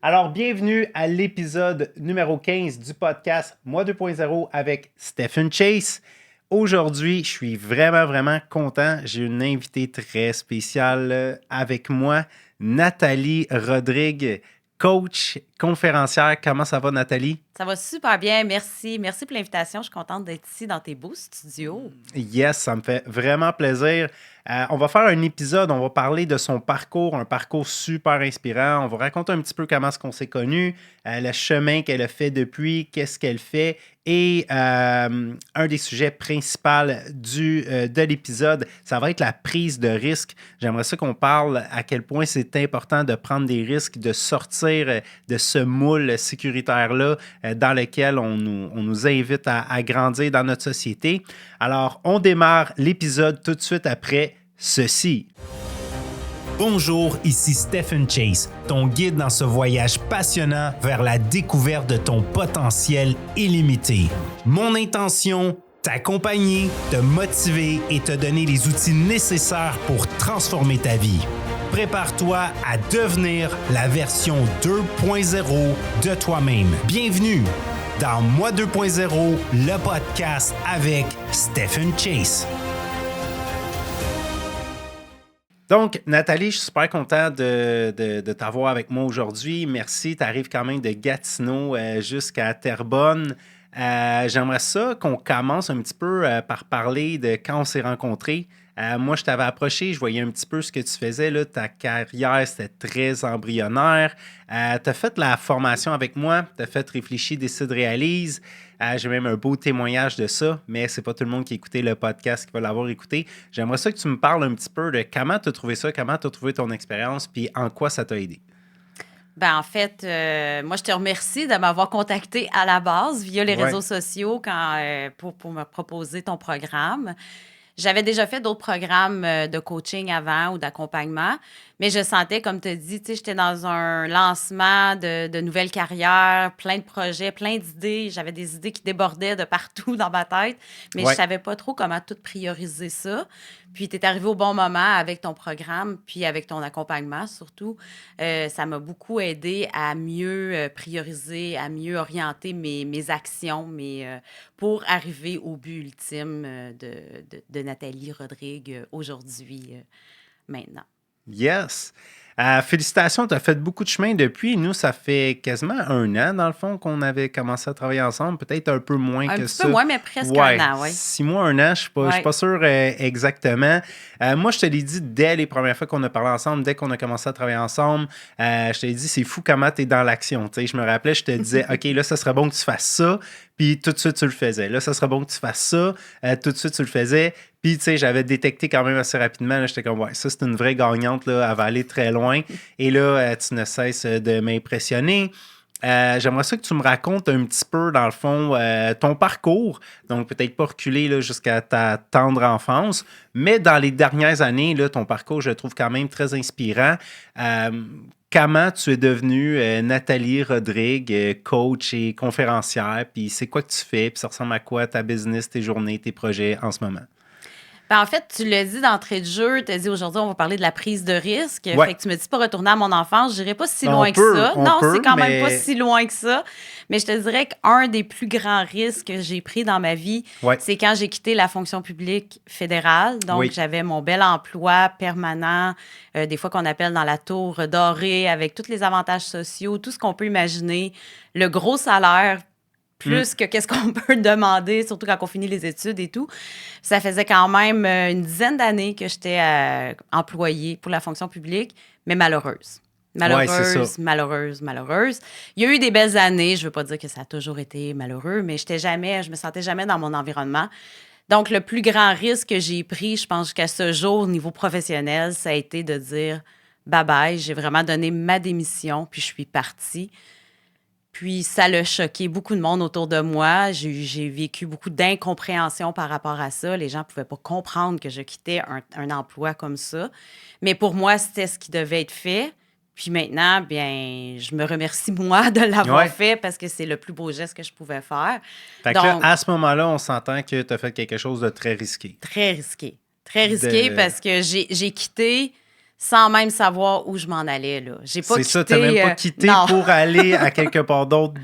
Alors, bienvenue à l'épisode numéro 15 du podcast Moi 2.0 avec Stephen Chase. Aujourd'hui, je suis vraiment content. J'ai une invitée très spéciale avec moi, Nathalie Rodrigue, coach, conférencière. Comment ça va, Nathalie? Ça va super bien, merci. Merci pour l'invitation. Je suis contente d'être ici dans tes beaux studios. Yes, ça me fait vraiment plaisir. On va faire un épisode, on va parler de son parcours, un parcours super inspirant. On va raconter un petit peu comment est-ce qu'on s'est connus, le chemin qu'elle a fait depuis, qu'est-ce qu'elle fait. Et un des sujets principaux de l'épisode, ça va être la prise de risque. J'aimerais ça qu'on parle à quel point c'est important de prendre des risques, de sortir de ce moule sécuritaire-là dans lequel on nous invite à grandir dans notre société. Alors, on démarre l'épisode tout de suite après ceci. Bonjour, ici Stephen Chase, ton guide dans ce voyage passionnant vers la découverte de ton potentiel illimité. Mon intention, t'accompagner, te motiver et te donner les outils nécessaires pour transformer ta vie. Prépare-toi à devenir la version 2.0 de toi-même. Bienvenue dans Moi 2.0, le podcast avec Stephen Chase. Donc, Nathalie, je suis super content de t'avoir avec moi aujourd'hui. Merci. Tu arrives quand même de Gatineau jusqu'à Terrebonne. J'aimerais ça qu'on commence un petit peu par parler de quand on s'est rencontrés. Moi, je t'avais approché, je voyais un petit peu ce que tu faisais. Là, ta carrière, c'était très embryonnaire. Tu as fait la formation avec moi, tu as fait Réfléchis, Décide, Réalise. J'ai même un beau témoignage de ça, mais c'est pas tout le monde qui a écouté le podcast qui va l'avoir écouté. J'aimerais ça que tu me parles un petit peu de comment tu as trouvé ça, comment tu as trouvé ton expérience, puis en quoi ça t'a aidé. En fait, moi, je te remercie de m'avoir contacté à la base via les réseaux sociaux pour me proposer ton programme. J'avais déjà fait d'autres programmes de coaching avant ou d'accompagnement, mais je sentais, comme tu as dit, j'étais dans un lancement de nouvelles carrières, plein de projets, plein d'idées. J'avais des idées qui débordaient de partout dans ma tête, mais je savais pas trop comment tout prioriser ça. Puis, tu es arrivé au bon moment avec ton programme, puis avec ton accompagnement surtout. Ça m'a beaucoup aidé à mieux prioriser, à mieux orienter mes actions, pour arriver au but ultime de Nathalie Rodrigue aujourd'hui, maintenant. Yes! Félicitations, tu as fait beaucoup de chemin depuis. Nous, ça fait quasiment 1 an, dans le fond, qu'on avait commencé à travailler ensemble. Peut-être un peu moins que ça. Un petit peu moins, mais presque 1 an, oui. 6 mois, 1 an, je ne suis pas sûr exactement. Moi, je te l'ai dit dès les premières fois qu'on a parlé ensemble, dès qu'on a commencé à travailler ensemble, je te l'ai dit, c'est fou comment tu es dans l'action. Je me rappelais, je te disais, OK, là, ça serait bon que tu fasses ça, puis tout de suite, tu le faisais. Là, ça serait bon que tu fasses ça, tout de suite, tu le faisais. Puis, tu sais, j'avais détecté quand même assez rapidement. Là, j'étais comme, ouais, ça, c'est une vraie gagnante. Là, elle va aller très loin. Et là, tu ne cesses de m'impressionner. J'aimerais ça que tu me racontes un petit peu, dans le fond, ton parcours. Donc, peut-être pas reculer là, jusqu'à ta tendre enfance, mais dans les dernières années, là, ton parcours, je le trouve quand même très inspirant. Comment tu es devenue Nathalie Rodrigue, coach et conférencière, puis c'est quoi que tu fais, puis ça ressemble à quoi ta business, tes journées, tes projets en ce moment? En fait, tu l'as dit d'entrée de jeu, tu as dit aujourd'hui, on va parler de la prise de risque. Ouais. Fait que tu me dis pas retourner à mon enfance, je dirais pas si loin que ça. Non, c'est quand même pas si loin que ça. Mais je te dirais qu'un des plus grands risques que j'ai pris dans ma vie, c'est quand j'ai quitté la fonction publique fédérale. Donc, j'avais mon bel emploi permanent, des fois qu'on appelle dans la tour dorée, avec tous les avantages sociaux, tout ce qu'on peut imaginer, le gros salaire, plus que qu'est-ce qu'on peut demander, surtout quand on finit les études et tout. Ça faisait quand même une dizaine d'années que j'étais employée pour la fonction publique, mais malheureuse. Malheureuse. Il y a eu des belles années. Je ne veux pas dire que ça a toujours été malheureux, mais je me sentais jamais dans mon environnement. Donc, le plus grand risque que j'ai pris, je pense qu'à ce jour, au niveau professionnel, ça a été de dire bye-bye. J'ai vraiment donné ma démission, puis je suis partie. Puis, ça l'a choqué beaucoup de monde autour de moi. J'ai vécu beaucoup d'incompréhension par rapport à ça. Les gens ne pouvaient pas comprendre que je quittais un emploi comme ça. Mais pour moi, c'était ce qui devait être fait. Puis maintenant, bien, je me remercie, moi, de l'avoir fait parce que c'est le plus beau geste que je pouvais faire. Fait que là, à ce moment-là, on s'entend que tu as fait quelque chose de très risqué. Très risqué. Très risqué parce que j'ai quitté sans même savoir où je m'en allais, là. J'ai pas C'est quitté... ça, tu n'as même pas quitté non. pour aller à quelque part d'autre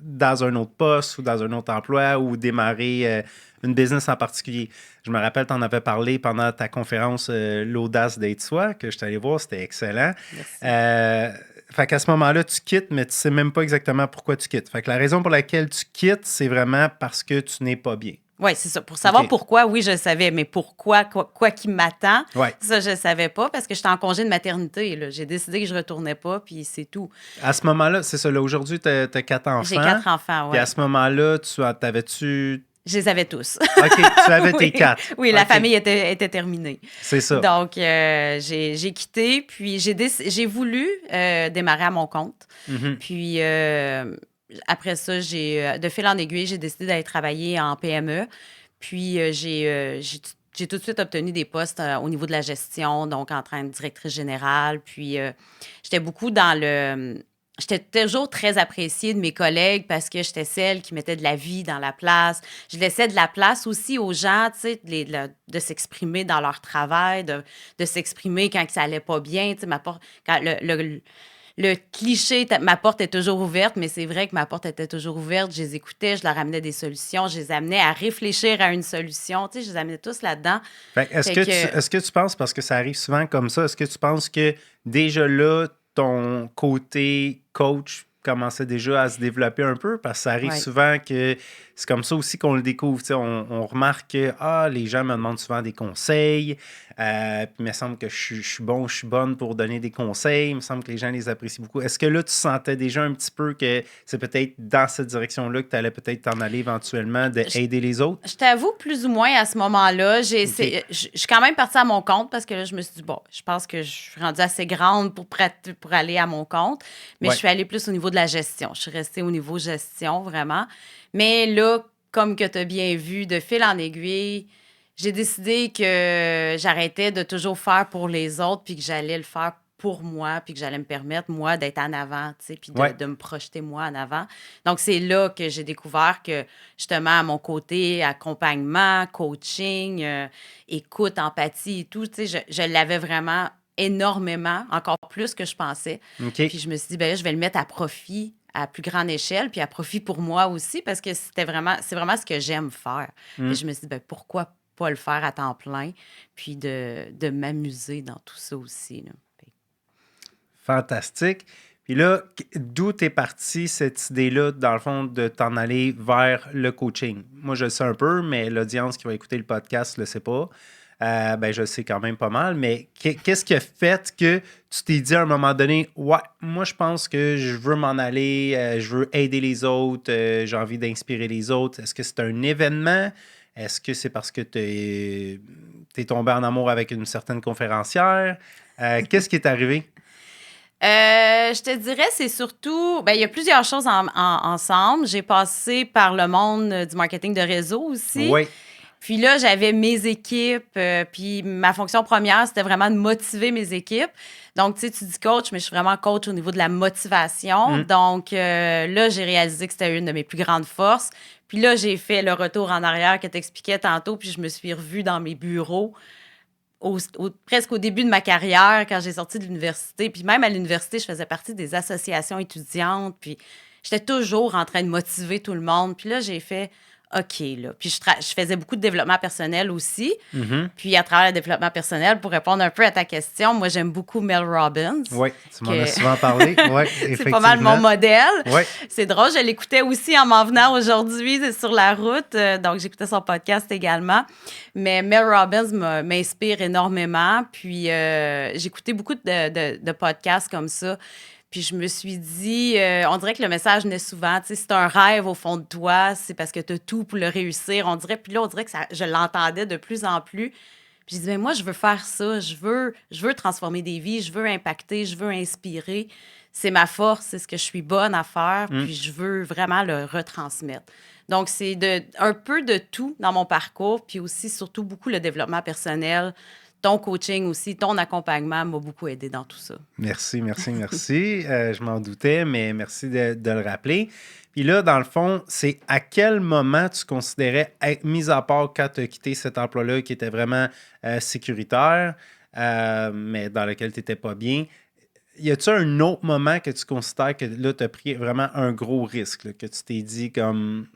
dans un autre poste ou dans un autre emploi ou démarrer une business en particulier. Je me rappelle, tu en avais parlé pendant ta conférence L'audace d'être soi, que je suis allé voir, c'était excellent. Merci. Fait qu'à ce moment-là, tu quittes, mais tu sais même pas exactement pourquoi tu quittes. Fait que la raison pour laquelle tu quittes, c'est vraiment parce que tu n'es pas bien. Oui, c'est ça. Pour savoir pourquoi, oui, je le savais, mais pourquoi, quoi qui m'attend, ça, je ne savais pas parce que j'étais en congé de maternité. Là. J'ai décidé que je ne retournais pas, puis c'est tout. À ce moment-là, c'est ça, là, aujourd'hui, tu as 4 enfants. J'ai 4 enfants, oui. Puis à ce moment-là, t'avais-tu... Je les avais tous. OK, tu avais tes 4. Oui, la famille était terminée. C'est ça. Donc, j'ai quitté, puis j'ai voulu démarrer à mon compte. Mm-hmm. Puis... après ça, de fil en aiguille, j'ai décidé d'aller travailler en PME. Puis, j'ai tout de suite obtenu des postes au niveau de la gestion, donc en tant que directrice générale. Puis, j'étais beaucoup dans le... J'étais toujours très appréciée de mes collègues parce que j'étais celle qui mettait de la vie dans la place. Je laissais de la place aussi aux gens, tu sais, de s'exprimer dans leur travail, de s'exprimer quand ça allait pas bien. Tu sais, quand le cliché, ma porte est toujours ouverte, mais c'est vrai que ma porte était toujours ouverte. Je les écoutais, je leur amenais des solutions, je les amenais à réfléchir à une solution. Tu sais, je les amenais tous là-dedans. Est-ce que tu penses, parce que ça arrive souvent comme ça, est-ce que tu penses que déjà là, ton côté coach commençait déjà à se développer un peu? Parce que ça arrive souvent que c'est comme ça aussi qu'on le découvre. On remarque que les gens me demandent souvent des conseils. Puis il me semble que je suis bonne pour donner des conseils. Il me semble que les gens les apprécient beaucoup. Est-ce que là, tu sentais déjà un petit peu que c'est peut-être dans cette direction-là que tu allais peut-être t'en aller éventuellement, d'aider les autres? Je t'avoue, plus ou moins à ce moment-là, je suis quand même partie à mon compte parce que là, je me suis dit, bon, je pense que je suis rendue assez grande pour aller à mon compte. Mais je suis allée plus au niveau de la gestion. Je suis restée au niveau gestion, vraiment. Mais là, comme que tu as bien vu, de fil en aiguille, j'ai décidé que j'arrêtais de toujours faire pour les autres puis que j'allais le faire pour moi puis que j'allais me permettre, moi, d'être en avant, tu sais, puis de me projeter, moi, en avant. Donc, c'est là que j'ai découvert que, justement, à mon côté, accompagnement, coaching, écoute, empathie et tout, tu sais, je l'avais vraiment énormément, encore plus que je pensais. Puis je me suis dit, ben là, je vais le mettre à profit à plus grande échelle, puis à profit pour moi aussi, parce que c'est vraiment ce que j'aime faire. Et je me suis dit, ben, pourquoi pas le faire à temps plein, puis de m'amuser dans tout ça aussi. Là. Fantastique. Puis là, d'où t'es partie cette idée-là, dans le fond, de t'en aller vers le coaching? Moi, je le sais un peu, mais l'audience qui va écouter le podcast ne le sait pas. Je le sais quand même pas mal, mais qu'est-ce qui a fait que tu t'es dit à un moment donné, ouais, moi, je pense que je veux m'en aller, je veux aider les autres, j'ai envie d'inspirer les autres. Est-ce que c'est un événement? Est-ce que c'est parce que t'es tombé en amour avec une certaine conférencière? Qu'est-ce qui est arrivé? Je te dirais, c'est surtout... il y a plusieurs choses ensemble. J'ai passé par le monde du marketing de réseau aussi. Oui. Puis là, j'avais mes équipes. Puis ma fonction première, c'était vraiment de motiver mes équipes. Donc, tu sais, tu dis coach, mais je suis vraiment coach au niveau de la motivation. Donc, là, j'ai réalisé que c'était une de mes plus grandes forces. Puis là, j'ai fait le retour en arrière que tu expliquais tantôt. Puis je me suis revue dans mes bureaux. Presque au début de ma carrière, quand j'ai sorti de l'université. Puis même à l'université, je faisais partie des associations étudiantes. Puis j'étais toujours en train de motiver tout le monde. Puis là, j'ai fait OK, là. Puis je faisais beaucoup de développement personnel aussi. Puis à travers le développement personnel, pour répondre un peu à ta question, moi, j'aime beaucoup Mel Robbins. Oui, tu m'en as souvent parlé. Ouais, c'est pas mal mon modèle. Ouais. C'est drôle, je l'écoutais aussi en m'en venant aujourd'hui sur la route. Donc, j'écoutais son podcast également. Mais Mel Robbins m'inspire énormément. Puis, j'écoutais beaucoup de podcasts comme ça. Puis je me suis dit, on dirait que le message venait souvent, tu sais, c'est un rêve au fond de toi, c'est parce que tu as tout pour le réussir, on dirait. Puis là, on dirait que je l'entendais de plus en plus. Puis je disais, moi, je veux faire ça, je veux transformer des vies, je veux impacter, je veux inspirer. C'est ma force, c'est ce que je suis bonne à faire, puis je veux vraiment le retransmettre. Donc, c'est un peu de tout dans mon parcours, puis aussi, surtout, beaucoup le développement personnel. Ton coaching aussi, ton accompagnement m'a beaucoup aidé dans tout ça. Merci. Je m'en doutais, mais merci de le rappeler. Puis là, dans le fond, c'est à quel moment tu considérais être mis à part quand tu as quitté cet emploi-là qui était vraiment sécuritaire? mais dans lequel tu n'étais pas bien. Y a-tu un autre moment que tu considères que là, tu as pris vraiment un gros risque, là, que tu t'es dit comme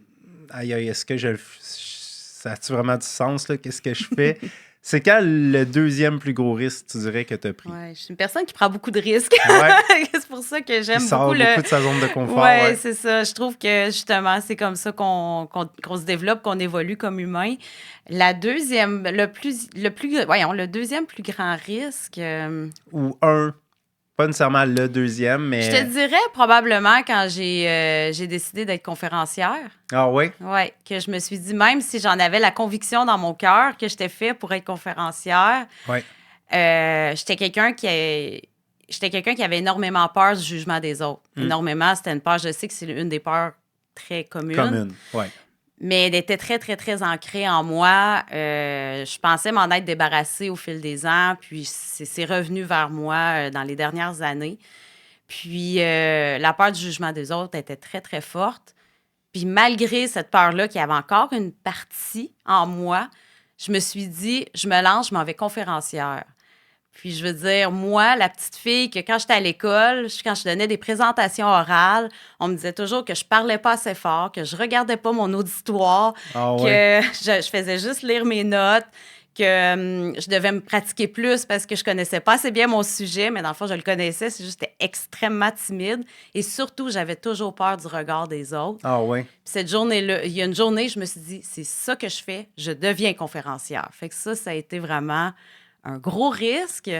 aïe, aïe, est-ce que ça a-tu vraiment du sens, là? Qu'est-ce que je fais? C'est quand le deuxième plus gros risque, tu dirais, que tu as pris? Ouais, je suis une personne qui prend beaucoup de risques. Ouais, C'est pour ça que qui j'aime sort beaucoup le. beaucoup de sa zone de confort, Ouais, ouais. c'est ça. Je trouve que justement, c'est comme ça qu'on se développe, qu'on évolue comme humain. La deuxième, voyons, le deuxième plus grand risque. Ou pas nécessairement le deuxième, Je te mais... dirais probablement quand j'ai décidé d'être conférencière. Ah oui? Ouais, que je me suis dit, même si j'en avais la conviction dans mon cœur que j'étais fait pour être conférencière, Oui. j'étais quelqu'un qui avait énormément peur du jugement des autres. Énormément, c'était une peur, je sais que c'est une des peurs très communes. Commune, oui. Mais elle était très, très, très ancrée en moi. Je pensais m'en être débarrassée au fil des ans, puis c'est revenu vers moi dans les dernières années. Puis la peur du jugement des autres était très, très forte. Puis malgré cette peur-là, qui avait encore une partie en moi, je me suis dit, je me lance, je m'en vais conférencière. Puis je veux dire, moi, la petite fille, que quand j'étais à l'école, quand je donnais des présentations orales, on me disait toujours que je parlais pas assez fort, que je regardais pas mon auditoire, Ah oui. que je faisais juste lire mes notes, que je devais me pratiquer plus parce que je connaissais pas assez bien mon sujet, mais dans le fond, je le connaissais, c'est juste que j'étais extrêmement timide. Et surtout, j'avais toujours peur du regard des autres. Ah oui. Puis cette journée-là, il y a une journée, je me suis dit, c'est ça que je fais, je deviens conférencière. Fait que ça a été vraiment un gros risque.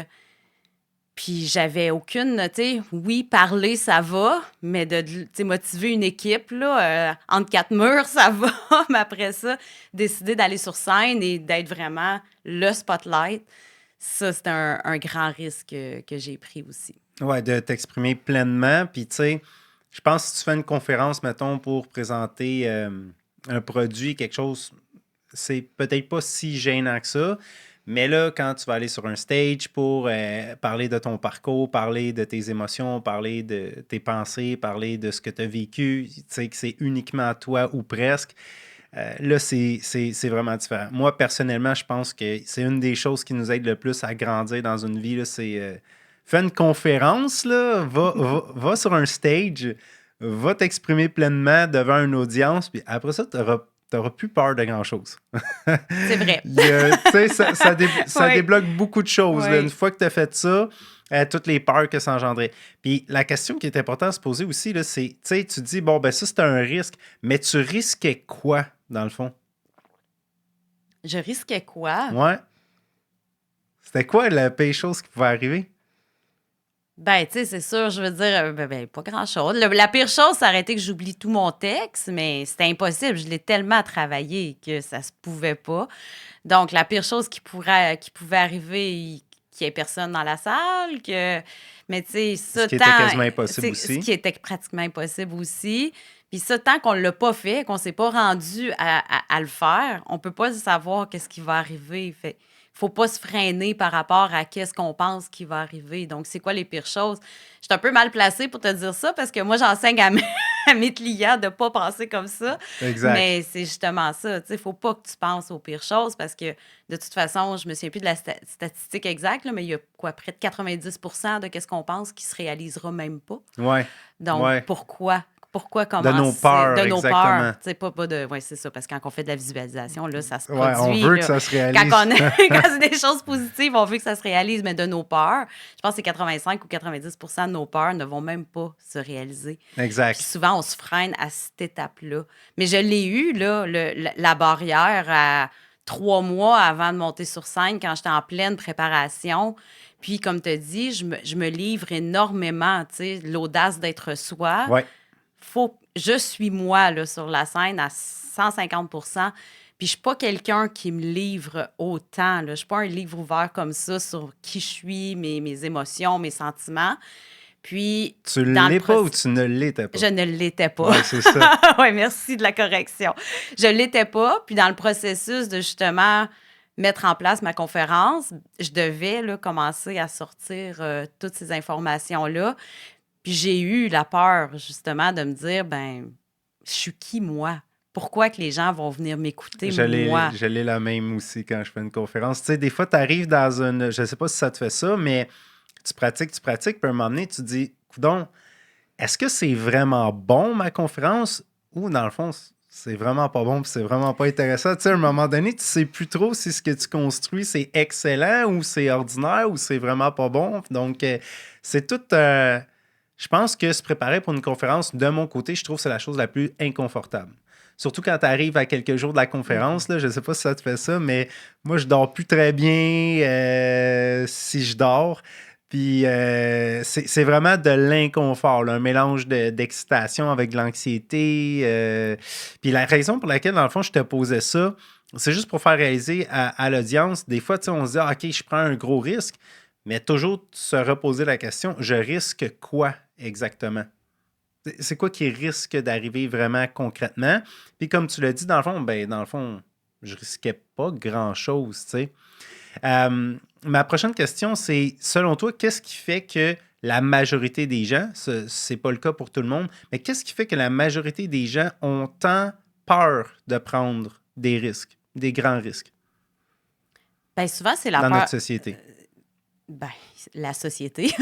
Puis j'avais aucune, tu sais, oui, parler, ça va, mais tu sais, motiver une équipe, là, entre quatre murs, ça va. Mais après ça, décider d'aller sur scène et d'être vraiment le spotlight, ça, c'est un grand risque que j'ai pris aussi. Oui, de t'exprimer pleinement. Puis, tu sais, je pense que si tu fais une conférence, mettons, pour présenter un produit, quelque chose, c'est peut-être pas si gênant que ça. Mais là, quand tu vas aller sur un stage pour parler de ton parcours, parler de tes émotions, parler de tes pensées, parler de ce que tu as vécu, tu sais que c'est uniquement toi ou presque, là, c'est vraiment différent. Moi, personnellement, je pense que c'est une des choses qui nous aide le plus à grandir dans une vie, là, c'est fais une conférence, là, va sur un stage, va t'exprimer pleinement devant une audience, puis après ça, tu n'auras plus peur de grand-chose. C'est vrai. Tu sais, ça Oui. débloque beaucoup de choses. Là. Oui. Une fois que tu as fait ça, toutes les peurs que ça engendrait. Puis la question qui est importante à se poser aussi, là, c'est, tu sais, tu dis, bon, ben ça, c'est un risque, mais tu risquais quoi, dans le fond? Je risquais quoi? Ouais. C'était quoi la pire chose qui pouvait arriver? Ben, tu sais, c'est sûr, je veux dire, pas grand-chose. La pire chose, ça aurait été que j'oublie tout mon texte, mais c'était impossible. Je l'ai tellement travaillé que ça se pouvait pas. Donc, la pire chose qui pouvait arriver, qu'il n'y ait personne dans la salle, que... Mais tu sais, Ce ça, qui était quasiment impossible ce aussi. qui était pratiquement impossible aussi. Puis ça, tant qu'on ne l'a pas fait, qu'on ne s'est pas rendu à le faire, on ne peut pas savoir qu'est-ce qui va arriver. Fait faut pas se freiner par rapport à qu'est-ce qu'on pense qui va arriver. Donc, c'est quoi les pires choses? Je suis un peu mal placée pour te dire ça parce que moi, j'enseigne à mes clients de ne pas penser comme ça. Exact. Mais c'est justement ça. Il ne faut pas que tu penses aux pires choses parce que de toute façon, je me souviens plus de la statistique exacte, là, mais il y a quoi, près de 90% de ce qu'on pense qui se réalisera même pas. Ouais. Donc, Ouais. Pourquoi De nos commencer? peurs, De nos exactement. peurs. Tu sais, pas de. Oui, c'est ça, parce que quand on fait de la visualisation, là, ça se Ouais, produit. on veut là. que ça se réalise. Quand c'est des choses positives, on veut que ça se réalise, mais de nos peurs, je pense que c'est 85 ou 90% de nos peurs ne vont même pas se réaliser. Puis Exact. souvent, on se freine à cette étape-là. Mais je l'ai eu, là, la barrière à 3 mois avant de monter sur scène, quand j'étais en pleine préparation. Puis, comme tu as dit, je me livre énormément, tu sais, l'audace d'être soi. Ouais. Je suis moi là, sur la scène à 150%. Puis je suis pas quelqu'un qui me livre autant. Là. Je suis pas un livre ouvert comme ça sur qui je suis, mes émotions, mes sentiments. Puis Tu l'es pas ou tu ne l'étais pas? je ne l'étais pas. Ouais, c'est ça. Oui, merci de la correction. Je l'étais pas. Puis dans le processus de justement mettre en place ma conférence, je devais là, commencer à sortir toutes ces informations-là. Puis j'ai eu la peur, justement, de me dire, ben, je suis qui, moi? pourquoi que les gens vont venir m'écouter, Je moi? l'ai la même aussi quand je fais une conférence. Tu sais, des fois, tu arrives dans une... Je sais pas si ça te fait ça, mais tu pratiques, puis à un moment donné, tu te dis, coudonc, est-ce que c'est vraiment bon, ma conférence, ou dans le fond, c'est vraiment pas bon, puis c'est vraiment pas intéressant? Tu sais, à un moment donné, tu sais plus trop si ce que tu construis, c'est excellent, ou c'est ordinaire, ou c'est vraiment pas bon. Donc, c'est tout... je pense que se préparer pour une conférence, de mon côté, je trouve que c'est la chose la plus inconfortable. Surtout quand tu arrives à quelques jours de la conférence, là, je ne sais pas si ça te fait ça, mais moi, je dors plus très bien si je dors. Puis c'est vraiment de l'inconfort, là, un mélange d'excitation avec de l'anxiété. Puis la raison pour laquelle, dans le fond, je te posais ça, c'est juste pour faire réaliser à l'audience, des fois, tu sais, on se dit, ah, OK, je prends un gros risque, mais toujours se reposer la question, je risque quoi exactement? C'est quoi qui risque d'arriver vraiment concrètement? Puis comme tu l'as dit, dans le fond, je risquais pas grand-chose, tu sais. Ma prochaine question, c'est, selon toi, qu'est-ce qui fait que la majorité des gens, c'est pas le cas pour tout le monde, mais qu'est-ce qui fait que la majorité des gens ont tant peur de prendre des risques, des grands risques Bien, souvent, c'est la dans notre peur. société? Ben, la société.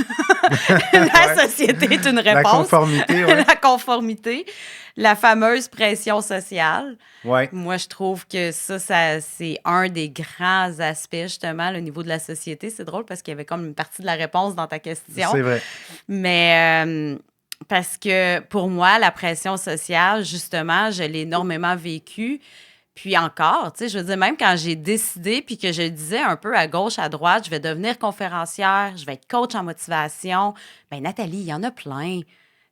La Ouais. société est une La réponse. conformité, ouais. La conformité. La fameuse pression sociale. Ouais, Moi, je trouve que ça, c'est un des grands aspects, justement, au niveau de la société. C'est drôle parce qu'il y avait comme une partie de la réponse dans ta question. c'est vrai. Mais parce que pour moi, la pression sociale, justement, je l'ai énormément vécue. Puis encore, tu sais, je veux dire, même quand j'ai décidé, puis que je disais un peu à gauche, à droite, je vais devenir conférencière, je vais être coach en motivation, bien, Nathalie, il y en a plein.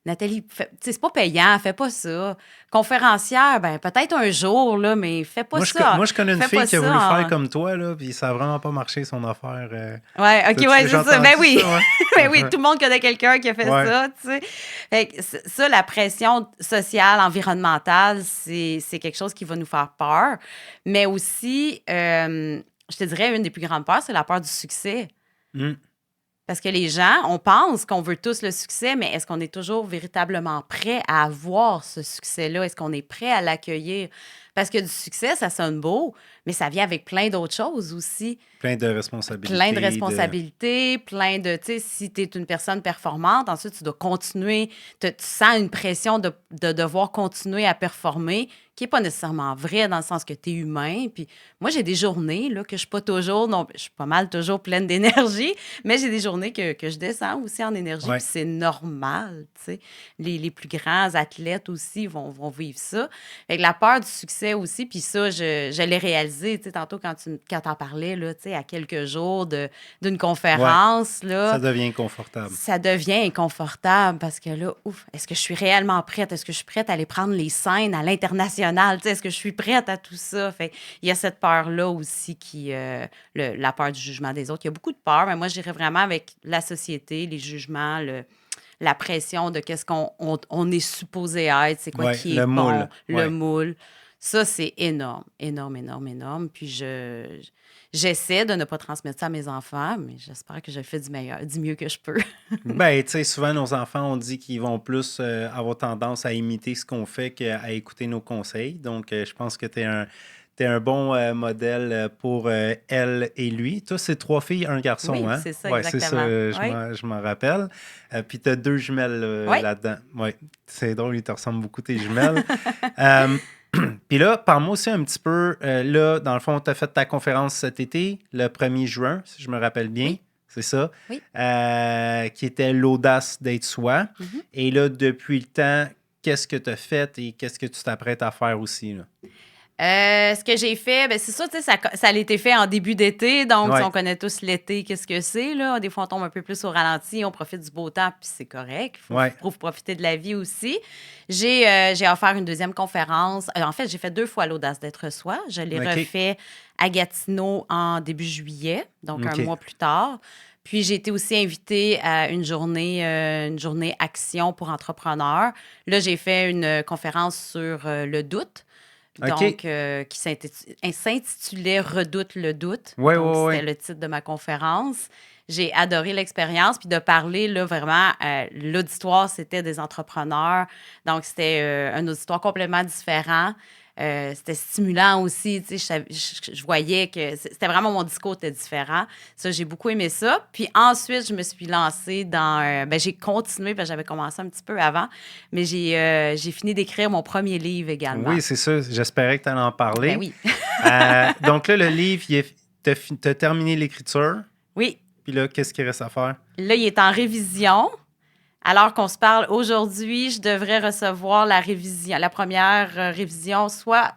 Nathalie, tu sais, c'est pas payant, fais pas ça. Conférencière, ben peut-être un jour, là, mais fais pas ça. Moi, je connais une Fais fille pas qui a voulu ça faire en- comme toi, là, puis ça a vraiment pas marché, son affaire. Ouais, OK, T'as-tu ouais, déjà c'est ça. Ben entendu oui. ça, ouais? Ben oui, tout le monde connaît quelqu'un qui a fait Ouais. ça, tu sais. Fait que ça, la pression sociale, environnementale, c'est quelque chose qui va nous faire peur. Mais aussi, je te dirais, une des plus grandes peurs, c'est la peur du succès. Mm. Parce que les gens, on pense qu'on veut tous le succès, mais est-ce qu'on est toujours véritablement prêt à avoir ce succès-là? Est-ce qu'on est prêt à l'accueillir? Parce que du succès, ça sonne beau, mais ça vient avec plein d'autres choses aussi. Plein de Plein de responsabilités. responsabilités, plein de, tu sais, si tu es une personne performante, ensuite, tu dois continuer, tu sens une pression de devoir continuer à performer, qui n'est pas nécessairement vrai dans le sens que tu es humain. Puis moi, j'ai des journées là, que je suis pas toujours, non, je suis pas mal toujours pleine d'énergie, mais j'ai des journées que je descends aussi en énergie, Ouais. puis c'est normal, tu sais. Les plus grands athlètes aussi vont vivre ça. Fait que la peur du succès aussi, puis ça, je l'ai réalisé, tu sais, tantôt quand t'en parlais, là, tu sais, à quelques jours d'une Ouais. conférence, Ça là, devient inconfortable. ça devient inconfortable parce que là, ouf, est-ce que je suis réellement prête? Est-ce que je suis prête à aller prendre les scènes à l'international? Tu sais, est-ce que je suis prête à tout ça? Fait il y a cette peur-là aussi la peur du jugement des autres. Il y a beaucoup de peur, mais moi, j'irais vraiment avec la société, les jugements, la pression de qu'est-ce qu'on est supposé être, c'est quoi Ouais, qui est le bon, moule. le Ouais. moule. Ça, c'est énorme, énorme, énorme, énorme. Puis j'essaie de ne pas transmettre ça à mes enfants, mais j'espère que je fais du mieux que je peux. Ben, tu sais, souvent, nos enfants, on dit qu'ils vont plus avoir tendance à imiter ce qu'on fait qu'à écouter nos conseils. Donc, je pense que t'es un bon modèle pour elle et lui. Toi, c'est 3 filles, un garçon, Oui, hein? c'est ça, Ouais, c'est ça, exactement. Oui. je m'en rappelle. Puis, t'as 2 jumelles Oui. là-dedans. Ouais, c'est drôle, ils te ressemblent beaucoup, tes jumelles. Euh, Puis là, parle-moi aussi un petit peu. Là, dans le fond, tu as fait ta conférence cet été, le 1er juin, si je me rappelle bien. Oui. C'est ça. Oui. Qui était l'audace d'être soi. Mhm. Et là, depuis le temps, qu'est-ce que tu as fait et qu'est-ce que tu t'apprêtes à faire aussi? Là? Ce que j'ai fait, ben c'est ça, tu sais, ça a été fait en début d'été, donc Ouais. on connaît tous l'été, qu'est-ce que c'est, là. Des fois, on tombe un peu plus au ralenti, on profite du beau temps, puis c'est correct. Ouais. Faut profiter de la vie aussi. J'ai offert une deuxième conférence. En fait, j'ai fait 2 fois l'audace d'être soi. Je l'ai OK. refait à Gatineau en début juillet, donc OK. un mois plus tard. Puis j'ai été aussi invitée à une journée action pour entrepreneurs. Là, j'ai fait une conférence sur le doute. OK. Donc, qui s'intitulait Redoute le doute. Ouais, Donc, ouais, c'était ouais. le titre de ma conférence. J'ai adoré l'expérience, puis de parler, là, vraiment, l'auditoire, c'était des entrepreneurs. Donc, c'était un auditoire complètement différent. C'était stimulant aussi. Tu sais, je voyais que c'était vraiment mon discours était différent. Ça, j'ai beaucoup aimé ça. Puis ensuite, je me suis lancée dans... j'ai continué, parce que j'avais commencé un petit peu avant, mais j'ai fini d'écrire mon premier livre également. Oui, c'est ça. J'espérais que tu allais en parler. Ben oui. Donc là, le livre, t'as terminé l'écriture. Oui. Puis là, qu'est-ce qu'il reste à faire? Là, il est en révision. Alors qu'on se parle aujourd'hui, je devrais recevoir la première révision, soit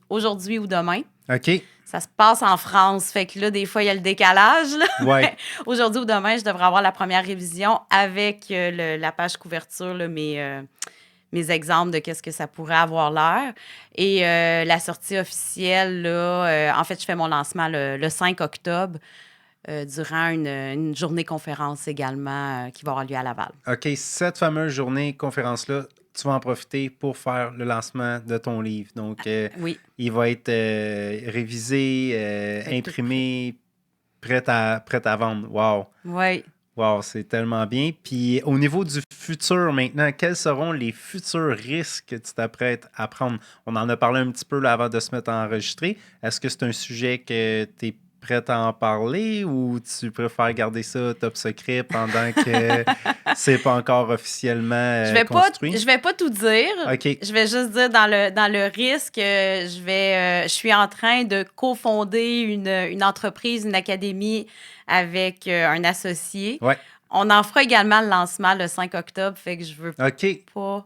aujourd'hui ou demain. OK. Ça se passe en France, fait que là, des fois, il y a le décalage. Là. Ouais. Aujourd'hui ou demain, je devrais avoir la première révision avec la page couverture, là, mes exemples de qu'est-ce que ça pourrait avoir l'air. Et la sortie officielle, là, en fait, je fais mon lancement le 5 octobre. Durant une journée conférence également qui va avoir lieu à Laval. OK, cette fameuse journée conférence-là, tu vas en profiter pour faire le lancement de ton livre. Donc, oui. Il va être révisé, imprimé, prêt à vendre. Wow! Oui. Wow, c'est tellement bien. Puis, au niveau du futur maintenant, quels seront les futurs risques que tu t'apprêtes à prendre? On en a parlé un petit peu là, avant de se mettre à enregistrer. Est-ce que c'est un sujet que tu es prête à en parler ou tu préfères garder ça top secret pendant que c'est pas encore officiellement construit? Je vais pas tout dire. OK. Je vais juste dire dans le risque, je suis en train de cofonder une entreprise, une académie avec un associé. Ouais. On en fera également le lancement le 5 octobre, fait que je veux pas...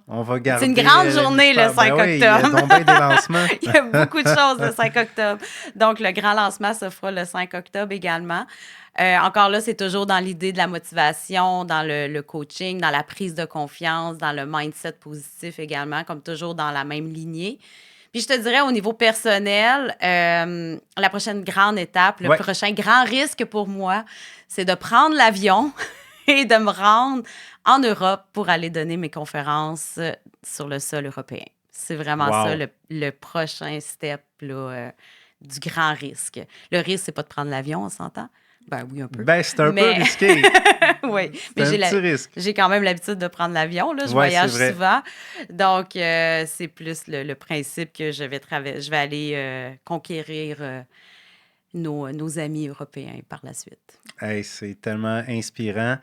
On va garder... C'est une grande journée, le 5 octobre. Il y a donc bien des lancements. Il y a beaucoup de choses le 5 octobre. Donc, le grand lancement se fera le 5 octobre également. Encore là, c'est toujours dans l'idée de la motivation, dans le coaching, dans la prise de confiance, dans le mindset positif également, comme toujours dans la même lignée. Puis je te dirais, au niveau personnel, la prochaine grande étape, le prochain grand risque pour moi, c'est de prendre l'avion et de me rendre en Europe pour aller donner mes conférences sur le sol européen. C'est vraiment ça le prochain step là, du grand risque. Le risque, c'est pas de prendre l'avion, on s'entend? Ben oui, un peu. Ben, c'est un peu risqué. Oui, mais j'ai un petit risque. J'ai quand même l'habitude de prendre l'avion. Là. Je voyage souvent. Donc, c'est plus le principe que je vais aller conquérir nos amis européens par la suite. Hey, c'est tellement inspirant.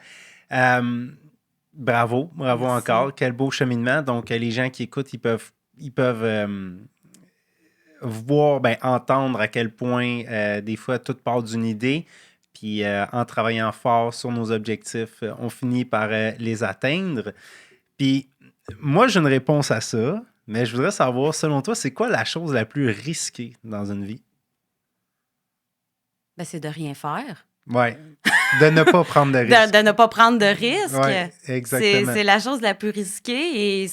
Bravo Merci. Encore. Quel beau cheminement. Donc, les gens qui écoutent, ils peuvent voir, entendre à quel point des fois tout part d'une idée. Puis en travaillant fort sur nos objectifs, on finit par les atteindre. Puis moi, j'ai une réponse à ça, mais je voudrais savoir, selon toi, c'est quoi la chose la plus risquée dans une vie? Ben, c'est de rien faire. Oui, de ne pas prendre de risque. de ne pas prendre de risque. Oui, exactement. C'est la chose la plus risquée et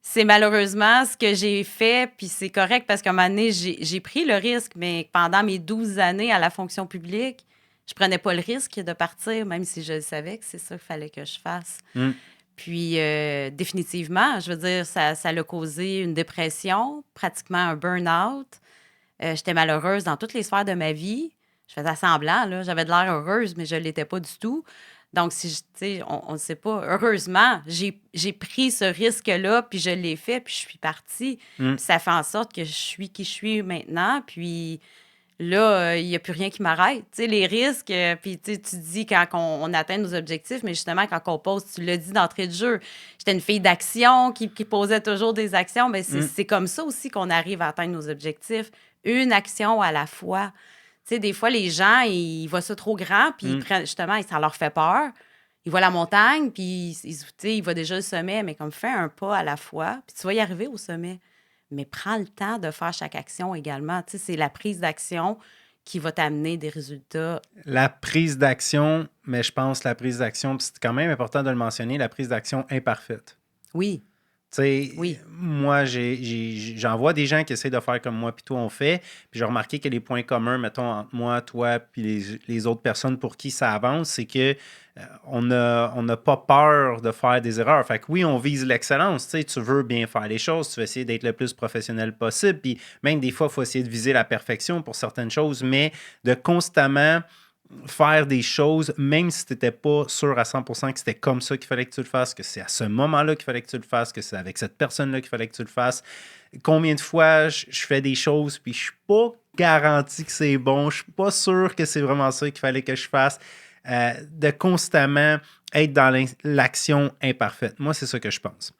c'est malheureusement ce que j'ai fait, puis c'est correct parce qu'à un moment donné, j'ai pris le risque, mais pendant mes 12 années à la fonction publique, je prenais pas le risque de partir, même si je savais que c'est ça qu'il fallait que je fasse. Puis, définitivement, je veux dire, ça a causé une dépression, pratiquement un burn-out. J'étais malheureuse dans toutes les sphères de ma vie. Je faisais semblant, là. J'avais de l'air heureuse, mais je ne l'étais pas du tout. Donc, on ne sait pas. Heureusement, j'ai pris ce risque-là, puis je l'ai fait, puis je suis partie. Puis ça fait en sorte que je suis qui je suis maintenant. Puis là, il n'y a plus rien qui m'arrête. Tu sais, les risques, puis tu dis quand on atteint nos objectifs, mais justement, quand on pose, tu l'as dit d'entrée de jeu, j'étais une fille d'action qui posait toujours des actions. Bien, c'est comme ça aussi qu'on arrive à atteindre nos objectifs. Une action à la fois. Tu sais, des fois, les gens, ils voient ça trop grand, puis ils prennent, justement, ça leur fait peur. Ils voient la montagne, puis ils voient déjà le sommet, mais comme fais un pas à la fois, puis tu vas y arriver au sommet. Mais prends le temps de faire chaque action également. Tu sais, c'est la prise d'action qui va t'amener des résultats. La prise d'action, mais je pense la prise d'action, c'est quand même important de le mentionner, la prise d'action imparfaite. Oui. Tu sais, moi, j'en vois des gens qui essaient de faire comme moi puis toi on fait, puis j'ai remarqué que les points communs, mettons, entre moi, toi, puis les autres personnes pour qui ça avance, c'est que on n'a pas peur de faire des erreurs. Fait que oui, on vise l'excellence, tu sais, tu veux bien faire les choses, tu veux essayer d'être le plus professionnel possible, puis même des fois, il faut essayer de viser la perfection pour certaines choses, mais de constamment faire des choses, même si tu n'étais pas sûr à 100% que c'était comme ça qu'il fallait que tu le fasses, que c'est à ce moment-là qu'il fallait que tu le fasses, que c'est avec cette personne-là qu'il fallait que tu le fasses. Combien de fois je fais des choses puis je suis pas garanti que c'est bon, je suis pas sûr que c'est vraiment ça qu'il fallait que je fasse. De constamment être dans l'action imparfaite. Moi, c'est ça que je pense.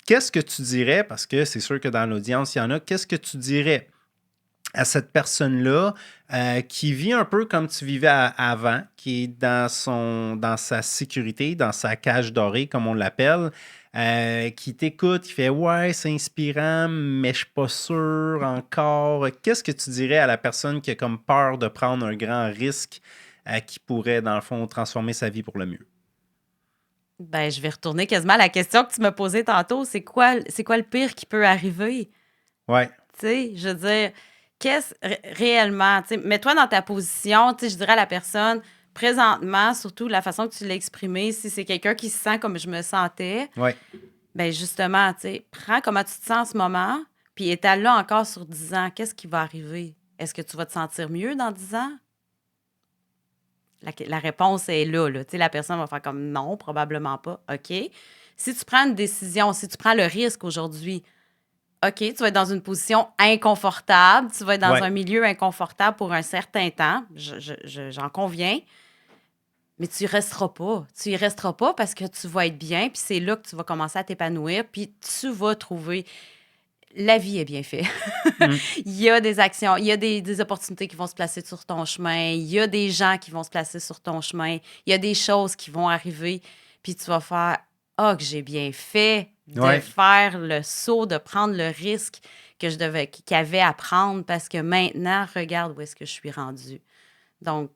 Qu'est-ce que tu dirais, parce que c'est sûr que dans l'audience, il y en a, qu'est-ce que tu dirais à cette personne-là qui vit un peu comme tu vivais avant, qui est dans sa sécurité, dans sa cage dorée, comme on l'appelle, qui t'écoute, qui fait « Ouais, c'est inspirant, mais je suis pas sûr encore. » Qu'est-ce que tu dirais à la personne qui a comme peur de prendre un grand risque qui pourrait, dans le fond, transformer sa vie pour le mieux? Ben, je vais retourner quasiment à la question que tu m'as posée tantôt. C'est quoi le pire qui peut arriver? Ouais, Tu sais, je veux dire, réellement, tu sais, mets-toi dans ta position, tu sais, je dirais à la personne, présentement, surtout la façon que tu l'as exprimé, si c'est quelqu'un qui se sent comme je me sentais, ouais, ben justement, tu sais, prends comment tu te sens en ce moment, puis étale-le encore sur 10 ans. Qu'est-ce qui va arriver? Est-ce que tu vas te sentir mieux dans 10 ans? La réponse est là. Tu sais, la personne va faire comme non, probablement pas. OK. Si tu prends une décision, si tu prends le risque aujourd'hui, OK, tu vas être dans une position inconfortable, tu vas être dans ouais, un milieu inconfortable pour un certain temps, j'en conviens, mais tu y resteras pas. Tu y resteras pas parce que tu vas être bien, puis c'est là que tu vas commencer à t'épanouir, puis tu vas trouver. La vie est bien faite. mm, Il y a des actions, il y a des opportunités qui vont se placer sur ton chemin, il y a des gens qui vont se placer sur ton chemin, il y a des choses qui vont arriver, puis tu vas faire ah, que j'ai bien fait de ouais. faire le saut, de prendre le risque qu'il y avait à prendre parce que maintenant, regarde où est-ce que je suis rendue. Donc,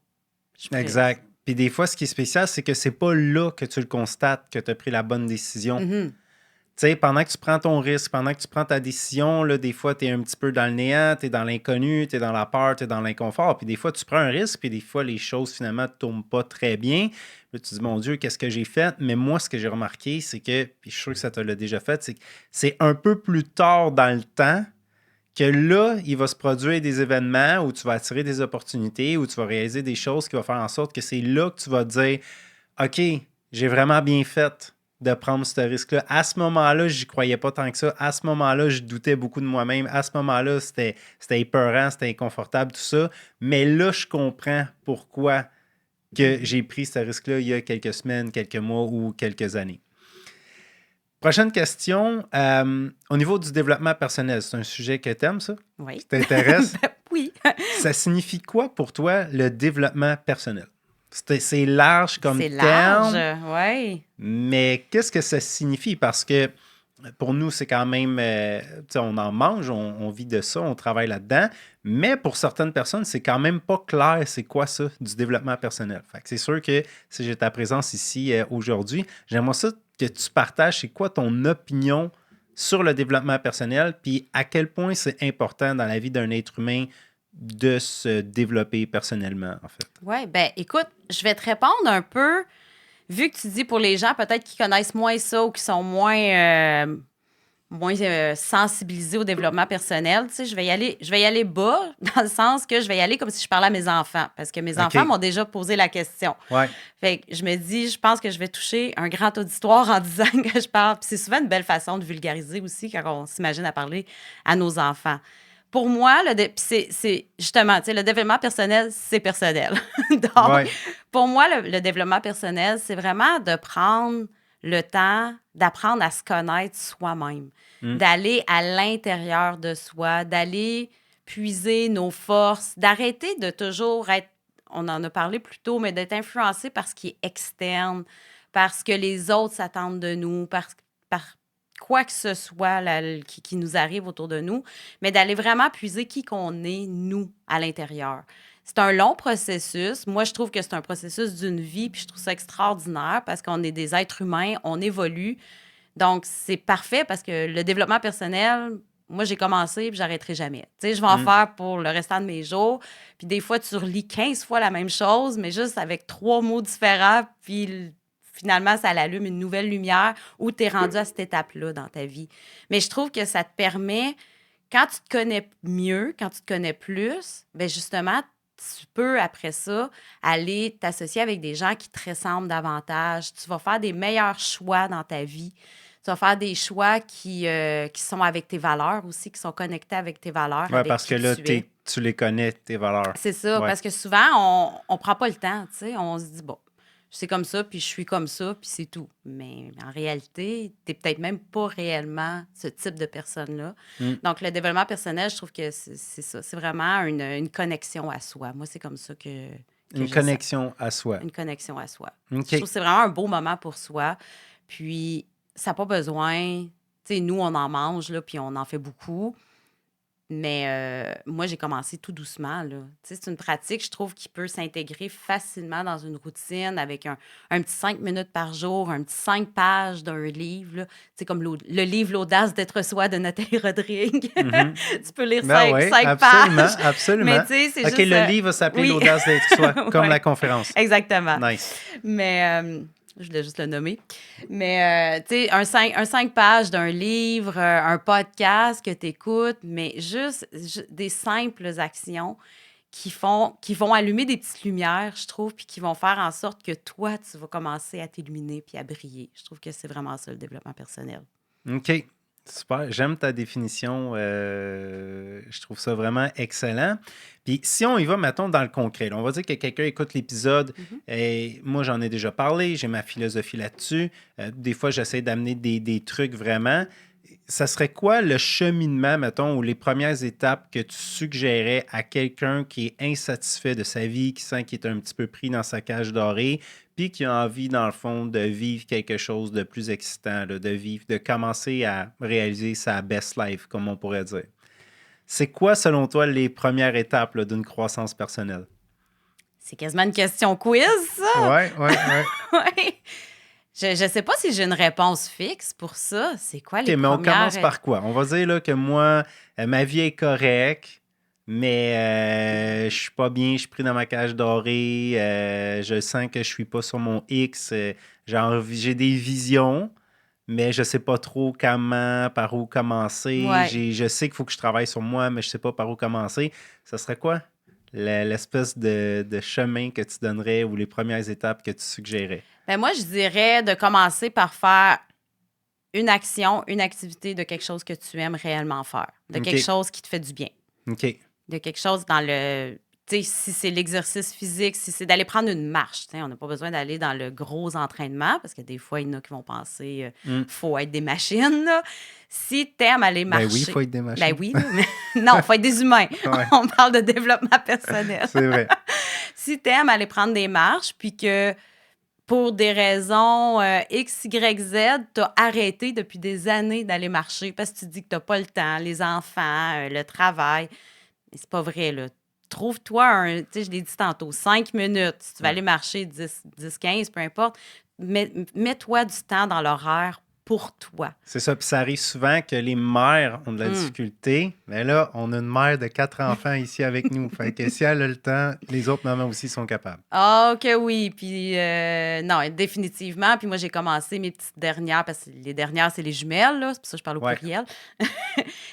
je pourrais. Exact. Puis des fois, ce qui est spécial, c'est que c'est pas là que tu le constates que tu as pris la bonne décision. Mhm. Tu sais, pendant que tu prends ton risque, pendant que tu prends ta décision, là, des fois, tu es un petit peu dans le néant, tu es dans l'inconnu, tu es dans la peur, tu es dans l'inconfort. Puis des fois, tu prends un risque, puis des fois, les choses, finalement, ne tournent pas très bien. Là, tu te dis, mon Dieu, qu'est-ce que j'ai fait? Mais moi, ce que j'ai remarqué, c'est que, puis je suis sûr que ça te l'a déjà fait, c'est que c'est un peu plus tard dans le temps que là, il va se produire des événements où tu vas attirer des opportunités, où tu vas réaliser des choses qui vont faire en sorte que c'est là que tu vas te dire, OK, j'ai vraiment bien fait de prendre ce risque-là. À ce moment-là, j'y croyais pas tant que ça. À ce moment-là, je doutais beaucoup de moi-même. À ce moment-là, c'était épeurant, c'était inconfortable, tout ça. Mais là, je comprends pourquoi que j'ai pris ce risque-là il y a quelques semaines, quelques mois ou quelques années. Prochaine question. Au niveau du développement personnel, c'est un sujet que tu aimes, ça? Oui. Qui t'intéresse? Ben oui. Ça signifie quoi pour toi, le développement personnel? C'est large comme C'est large, terme, oui. mais qu'est-ce que ça signifie? Parce que pour nous, c'est quand même, tu sais, on en mange, on vit de ça, on travaille là-dedans, mais pour certaines personnes, c'est quand même pas clair c'est quoi ça, du développement personnel. Fait que c'est sûr que si j'ai ta présence ici aujourd'hui, j'aimerais ça que tu partages c'est quoi ton opinion sur le développement personnel, puis à quel point c'est important dans la vie d'un être humain de se développer personnellement, en fait. Oui, ben écoute, je vais te répondre un peu, vu que tu dis pour les gens peut-être qui connaissent moins ça ou qui sont moins sensibilisés au développement personnel, tu sais, je vais y aller bas, dans le sens que je vais y aller comme si je parlais à mes enfants, parce que mes enfants OK. m'ont déjà posé la question. Ouais. Fait que je me dis, je pense que je vais toucher un grand auditoire en disant que je parle. Puis c'est souvent une belle façon de vulgariser aussi quand on s'imagine à parler à nos enfants. Pour moi, puis c'est justement, tu sais, le développement personnel, c'est personnel. Donc, Ouais. pour moi, le développement personnel, c'est vraiment de prendre le temps d'apprendre à se connaître soi-même, Mm. d'aller à l'intérieur de soi, d'aller puiser nos forces, d'arrêter de toujours être, on en a parlé plus tôt, mais d'être influencé par ce qui est externe, parce que les autres s'attendent de nous, par quoi que ce soit qui nous arrive autour de nous, mais d'aller vraiment puiser qui qu'on est, nous, à l'intérieur. C'est un long processus. Moi, je trouve que c'est un processus d'une vie, puis je trouve ça extraordinaire parce qu'on est des êtres humains, on évolue. Donc, c'est parfait parce que le développement personnel, moi, j'ai commencé puis j'arrêterai jamais. Tu sais, je vais en Mm. faire pour le restant de mes jours. Puis des fois, tu relis 15 fois la même chose, mais juste avec 3 mots différents. Puis finalement, ça allume une nouvelle lumière où tu es rendu à cette étape-là dans ta vie. Mais je trouve que ça te permet, quand tu te connais mieux, quand tu te connais plus, bien justement, tu peux, après ça, aller t'associer avec des gens qui te ressemblent davantage. Tu vas faire des meilleurs choix dans ta vie. Tu vas faire des choix qui sont avec tes valeurs aussi, qui sont connectés avec tes valeurs, Ouais, avec parce que qui là, tu es. tu les connais, tes valeurs. C'est ça, Ouais. parce que souvent, on prend pas le temps, tu sais. On se dit, bon, c'est comme ça, puis je suis comme ça, puis c'est tout. Mais en réalité, tu n'es peut-être même pas réellement ce type de personne-là. Mm. Donc, le développement personnel, je trouve que c'est ça. C'est vraiment une connexion à soi. Moi, c'est comme ça que Une je sens. connexion à soi. Une connexion à soi. OK. Je trouve que c'est vraiment un beau moment pour soi. Puis, ça n'a pas besoin... Tu sais, nous, on en mange, là, puis on en fait beaucoup. Mais moi, j'ai commencé tout doucement, là. Tu sais, c'est une pratique, je trouve, qui peut s'intégrer facilement dans une routine avec un petit 5 minutes par jour, un petit 5 pages d'un livre, là. Tu sais, comme le livre L'audace d'être soi de Nathalie Rodrigue. Mhm. Tu peux lire Ben oui, 5 absolument, pages. absolument. Mais tu sais, c'est OK, juste... le livre va s'appeler oui. L'audace d'être soi, comme Ouais. la conférence. Exactement. Nice. Mais je voulais juste le nommer. Mais, tu sais, un 5 pages d'un livre, un podcast que tu écoutes, mais juste des simples actions qui vont allumer des petites lumières, je trouve, puis qui vont faire en sorte que toi, tu vas commencer à t'illuminer puis à briller. Je trouve que c'est vraiment ça, le développement personnel. OK. Super. J'aime ta définition. Je trouve ça vraiment excellent. Puis si on y va, mettons, dans le concret, là, on va dire que quelqu'un écoute l'épisode et moi, j'en ai déjà parlé, j'ai ma philosophie là-dessus. Des fois, j'essaie d'amener des trucs vraiment. Ça serait quoi le cheminement, mettons, ou les premières étapes que tu suggérais à quelqu'un qui est insatisfait de sa vie, qui sent qu'il est un petit peu pris dans sa cage dorée, puis qui a envie, dans le fond, de vivre quelque chose de plus excitant, là, de commencer à réaliser sa best life, comme on pourrait dire. C'est quoi, selon toi, les premières étapes là, d'une croissance personnelle? C'est quasiment une question quiz, ça! Ouais. Ouais. Je sais pas si j'ai une réponse fixe pour ça. C'est quoi les OK, mais on premières... commence par quoi? On va dire là, que moi, ma vie est correcte, mais je suis pas bien, je suis pris dans ma cage dorée, je sens que je suis pas sur mon X, j'ai des visions, mais je sais pas trop comment, par où commencer. Ouais. Je sais qu'il faut que je travaille sur moi, mais je sais pas par où commencer. Ça serait quoi? L'espèce de chemin que tu donnerais ou les premières étapes que tu suggérais? Ben moi, je dirais de commencer par faire une action, une activité de quelque chose que tu aimes réellement faire, de OK. quelque chose qui te fait du bien, OK. de quelque chose dans le... Tu sais, si c'est l'exercice physique, si c'est d'aller prendre une marche, tu sais, on n'a pas besoin d'aller dans le gros entraînement, parce que des fois, il y en a qui vont penser faut être des machines, là. Si tu aimes aller marcher... Ben oui, il faut être des machines. Ben oui, là, mais non, il faut être des humains. Ouais. On parle de développement personnel. C'est vrai. Si tu aimes aller prendre des marches, puis que pour des raisons X, Y, Z, tu as arrêté depuis des années d'aller marcher parce que tu dis que tu n'as pas le temps, les enfants, le travail. Mais c'est pas vrai, là. Trouve-toi tu sais, je l'ai dit tantôt, 5 minutes. Si tu vas aller marcher 10, 15, peu importe, mets-toi du temps dans l'horaire pour toi. C'est ça. Puis ça arrive souvent que les mères ont de la difficulté. Mais là, on a une mère de 4 enfants ici avec nous. Fait que si elle a le temps, les autres mamans aussi sont capables. Ah, OK, oui. Puis, non, définitivement. Puis moi, j'ai commencé mes petites dernières, parce que les dernières, c'est les jumelles, là. C'est pour ça que je parle au pluriel.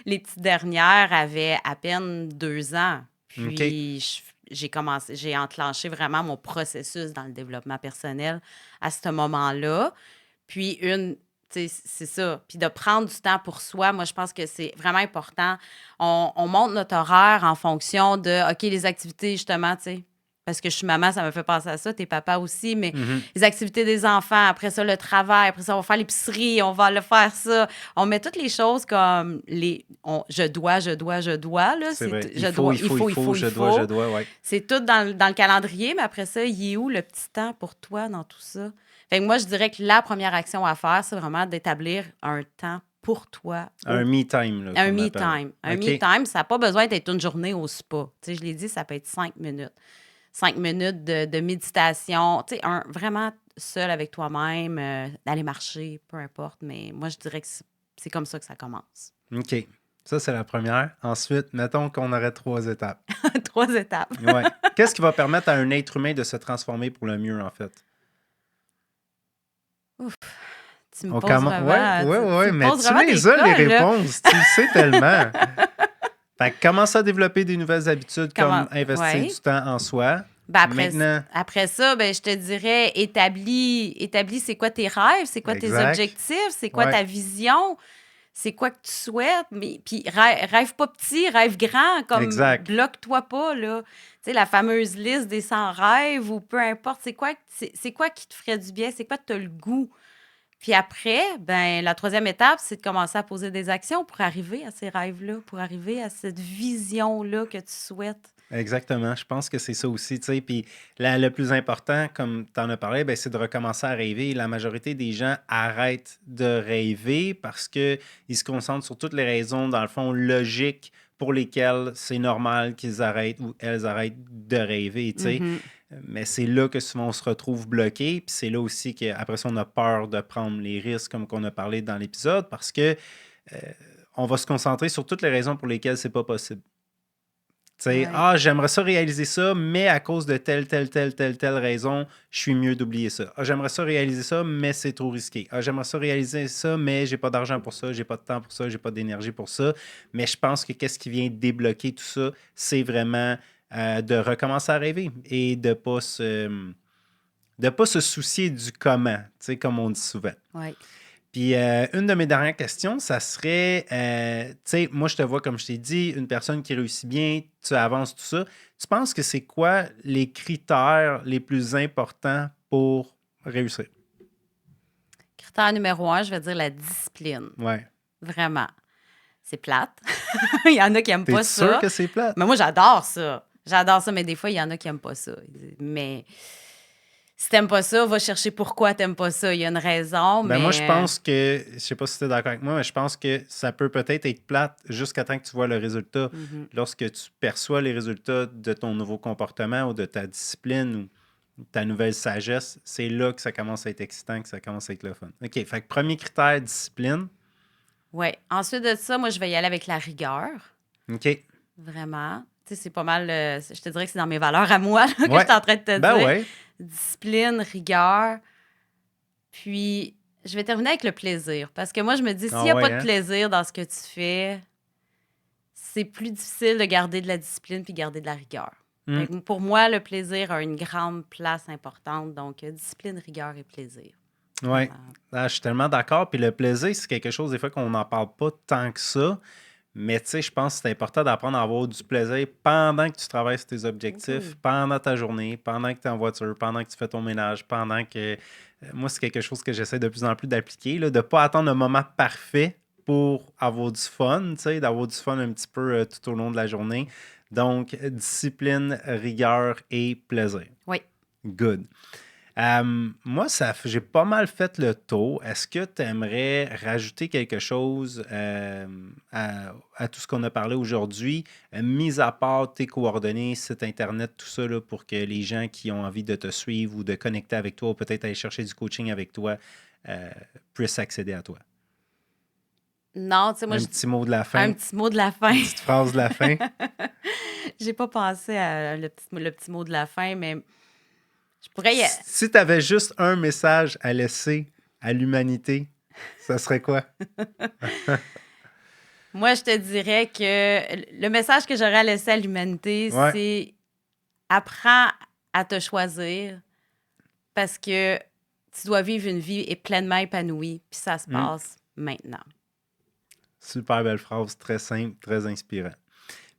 Les petites dernières avaient à peine 2 ans. Puis, j'ai enclenché vraiment mon processus dans le développement personnel à ce moment-là. Puis, tu sais, c'est ça. Puis de prendre du temps pour soi, moi, je pense que c'est vraiment important. On monte notre horaire en fonction de, OK, les activités, justement, tu sais, parce que je suis maman, ça me fait penser à ça, t'es papa aussi, mais les activités des enfants, après ça, le travail, après ça, on va faire l'épicerie, on va le faire ça. On met toutes les choses comme je dois, là. C'est vrai. Il faut, je dois, ouais. C'est tout dans le calendrier, mais après ça, il est où le petit temps pour toi dans tout ça? Fait que moi, je dirais que la première action à faire, c'est vraiment d'établir un temps pour toi. Un me time, là. Un me time. Un me time, ça n'a pas besoin d'être une journée au spa. Tu sais, je l'ai dit, ça peut être 5 minutes. 5 minutes de méditation. Tu sais, vraiment seul avec toi-même, d'aller marcher, peu importe. Mais moi, je dirais que c'est comme ça que ça commence. OK. Ça, c'est la première. Ensuite, mettons qu'on aurait 3 étapes. 3 étapes. Ouais. Qu'est-ce qui va permettre à un être humain de se transformer pour le mieux, en fait? Ouf. Tu me poses vraiment... Ouais, mais tu les les as, les réponses. Tu le sais tellement. Fait que commence à développer des nouvelles habitudes comme investir Ouais. du temps en soi. Ben Maintenant, après ça, ben, je te dirais, établis c'est quoi tes rêves, c'est quoi tes exact. objectifs, c'est quoi Ouais, ta vision, c'est quoi que tu souhaites. Mais, puis rêve pas petit, rêve grand, comme exact. bloque-toi pas, là. Tu sais, la fameuse liste des 100 rêves ou peu importe, c'est quoi qui te ferait du bien, c'est quoi que tu as le goût. Puis après, ben la troisième étape, c'est de commencer à poser des actions pour arriver à ces rêves-là, pour arriver à cette vision-là que tu souhaites. Exactement. Je pense que c'est ça aussi, tu sais. Puis le plus important, comme tu en as parlé, ben, c'est de recommencer à rêver. La majorité des gens arrêtent de rêver parce qu'ils se concentrent sur toutes les raisons, dans le fond, logiques pour lesquelles c'est normal qu'ils arrêtent ou elles arrêtent de rêver, tu sais. Mhm. Mais c'est là que souvent on se retrouve bloqué. Puis c'est là aussi qu'après ça, on a peur de prendre les risques, comme qu'on a parlé dans l'épisode, parce que euh, on va se concentrer sur toutes les raisons pour lesquelles c'est pas possible. Tu sais, Ouais. j'aimerais ça réaliser ça, mais à cause de telle raison, je suis mieux d'oublier ça. J'aimerais ça réaliser ça, mais c'est trop risqué. J'aimerais ça réaliser ça, mais j'ai pas d'argent pour ça, j'ai pas de temps pour ça, j'ai pas d'énergie pour ça. Mais je pense que qu'est-ce qui vient débloquer tout ça, c'est vraiment de recommencer à rêver et de pas se soucier du comment, tu sais, comme on dit souvent. Ouais. Puis une de mes dernières questions, ça serait, tu sais, moi je te vois, comme je t'ai dit, une personne qui réussit bien, tu avances, tout ça. Tu penses que c'est quoi les critères les plus importants pour réussir? Critère numéro 1, je vais dire la discipline. Ouais. Vraiment. C'est plate. Il y en a qui n'aiment pas T'es-tu sûr ça. que c'est plate? Mais moi, j'adore ça. J'adore ça, mais des fois, il y en a qui n'aiment pas ça. Mais si t'aimes pas ça, va chercher pourquoi t'aimes pas ça. Il y a une raison, Ben moi, je mais pense que, je sais pas si tu es d'accord avec moi, mais je pense que ça peut peut-être être plate jusqu'à temps que tu vois le résultat. mhm. Lorsque tu perçois les résultats de ton nouveau comportement ou de ta discipline ou ta nouvelle sagesse, c'est là que ça commence à être excitant, que ça commence à être le fun. OK, fait que premier critère, discipline. Ouais. Ensuite de ça, moi, je vais y aller avec la rigueur. OK. Vraiment. Tu sais, c'est pas mal. Je te dirais que c'est dans mes valeurs à moi là, que je Ouais. suis en train de te Ben dire. ouais. Discipline, rigueur. Puis, je vais terminer avec le plaisir. Parce que moi, je me dis, s'il Ah n'y a ouais, pas de hein? plaisir dans ce que tu fais, c'est plus difficile de garder de la discipline puis garder de la rigueur. Hmm. Fait que pour moi, le plaisir a une grande place importante. Donc, discipline, rigueur et plaisir. Ouais. Vraiment. Je suis tellement d'accord. Puis le plaisir, c'est quelque chose, des fois, qu'on n'en parle pas tant que ça. Mais tu sais, je pense que c'est important d'apprendre à avoir du plaisir pendant que tu travailles sur tes objectifs, Oui. pendant ta journée, pendant que tu es en voiture, pendant que tu fais ton ménage, pendant que... moi, c'est quelque chose que j'essaie de plus en plus d'appliquer, là, de ne pas attendre le moment parfait pour avoir du fun, tu sais, d'avoir du fun un petit peu tout au long de la journée. Donc, discipline, rigueur et plaisir. Oui. Good. Moi, j'ai pas mal fait le tour. Est-ce que tu aimerais rajouter quelque chose à tout ce qu'on a parlé aujourd'hui, mis à part tes coordonnées, site Internet, tout ça, là, pour que les gens qui ont envie de te suivre ou de connecter avec toi ou peut-être aller chercher du coaching avec toi puissent accéder à toi? Non, tu sais, moi, Un petit mot de la un fin, petit mot de la fin. une petite phrase de la fin. J'ai pas pensé à le petit mot de la fin, mais je pourrais y... Si tu avais juste un message à laisser à l'humanité, ça serait quoi? Moi, je te dirais que le message que j'aurais à laisser à l'humanité, Ouais. c'est apprends à te choisir parce que tu dois vivre une vie pleinement épanouie, puis ça se Mm. passe maintenant. Super belle phrase, très simple, très inspirant.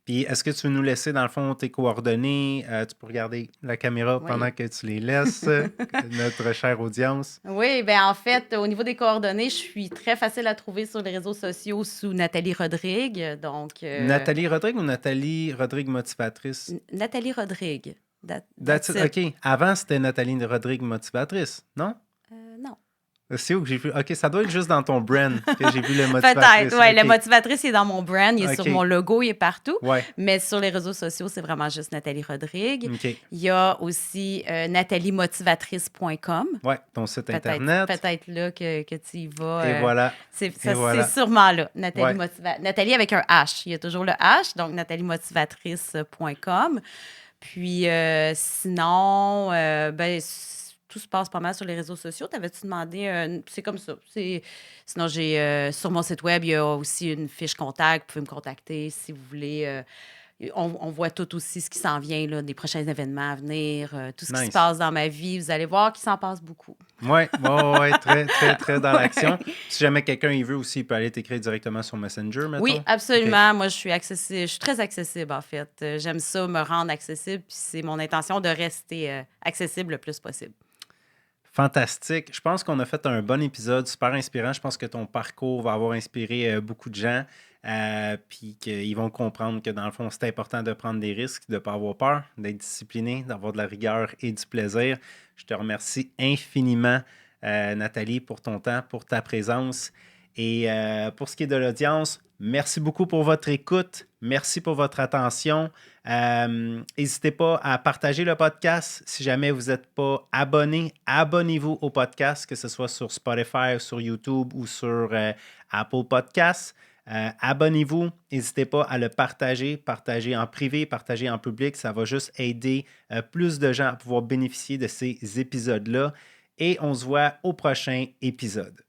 Puis, est-ce que tu veux nous laisser, dans le fond, tes coordonnées? Tu peux regarder la caméra Oui. pendant que tu les laisses, notre chère audience. Oui, bien en fait, au niveau des coordonnées, je suis très facile à trouver sur les réseaux sociaux sous Nathalie Rodrigue. Donc, Nathalie Rodrigue ou Nathalie Rodrigue motivatrice? Nathalie Rodrigue. That's it. OK. Avant, c'était Nathalie Rodrigue motivatrice, non? Non. C'est où que j'ai vu? OK, ça doit être juste dans ton brand que j'ai vu le motivatrice. Peut-être, oui. OK. Le motivatrice, il est dans mon brand, il est sur OK. mon logo, il est partout. Ouais. Mais sur les réseaux sociaux, c'est vraiment juste Nathalie Rodrigue. OK. Il y a aussi nataliemotivatrice.com. Ouais, ton site Internet. Peut-être là que tu y vas. Et voilà. C'est voilà. sûrement là. Ouais. Nathalie avec un H. Il y a toujours le H, donc nataliemotivatrice.com. Puis sinon, ben, tout se passe pas mal sur les réseaux sociaux. T'avais-tu demandé, c'est comme ça. Sinon, sur mon site web, il y a aussi une fiche contact. Vous pouvez me contacter si vous voulez. On voit tout aussi ce qui s'en vient, là, des prochains événements à venir, tout ce qui se Nice. passe dans ma vie. Vous allez voir qu'il s'en passe beaucoup. Oui, ouais, très, très, très dans l'action. Si jamais quelqu'un il veut aussi, il peut aller t'écrire directement sur Messenger, Oui, mettons. OK. absolument. Moi, je suis accessible. Je suis très accessible, en fait. J'aime ça, me rendre accessible. Puis c'est mon intention de rester accessible le plus possible. Fantastique. Je pense qu'on a fait un bon épisode, super inspirant. Je pense que ton parcours va avoir inspiré beaucoup de gens, puis qu'ils vont comprendre que dans le fond, c'est important de prendre des risques, de ne pas avoir peur, d'être discipliné, d'avoir de la rigueur et du plaisir. Je te remercie infiniment, Nathalie, pour ton temps, pour ta présence. Et pour ce qui est de l'audience, merci beaucoup pour votre écoute. Merci pour votre attention. N'hésitez pas à partager le podcast. Si jamais vous n'êtes pas abonné, abonnez-vous au podcast, que ce soit sur Spotify, sur YouTube ou sur Apple Podcasts. Abonnez-vous. N'hésitez pas à le partager. Partager en privé, partager en public. Ça va juste aider plus de gens à pouvoir bénéficier de ces épisodes-là. Et on se voit au prochain épisode.